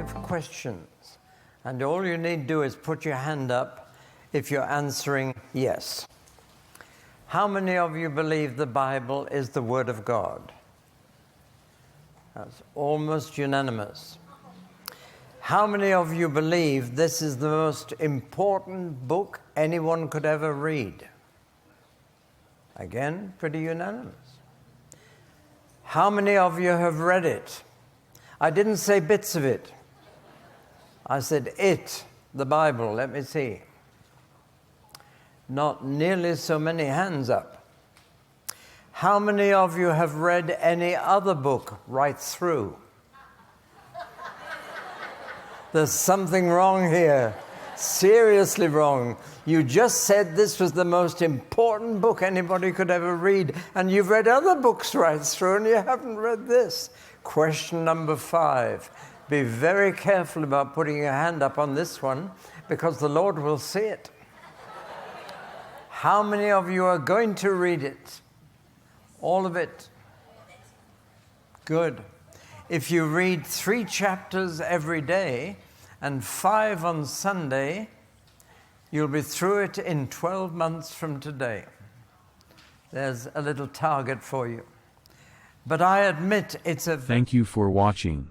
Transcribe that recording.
5 questions. And all you need to do is put your hand up if you're answering yes. How many of you believe the Bible is the Word of God? That's almost unanimous. How many of you believe this is the most important book anyone could ever read? Again, pretty unanimous. How many of you have read it? I didn't say bits of it. I said it, the Bible. Let me see. Not nearly so many hands up. How many of you have read any other book right through? There's something wrong here. Seriously wrong. You just said this was the most important book anybody could ever read, and you've read other books right through, and you haven't read this. Question number 5. Be very careful about putting your hand up on this one, because the Lord will see it. How many of you are going to read it? All of it? Good. If you read 3 chapters every day and 5 on Sunday, you'll be through it in 12 months from today. There's a little target for you. But I admit it's a... Thank you for watching.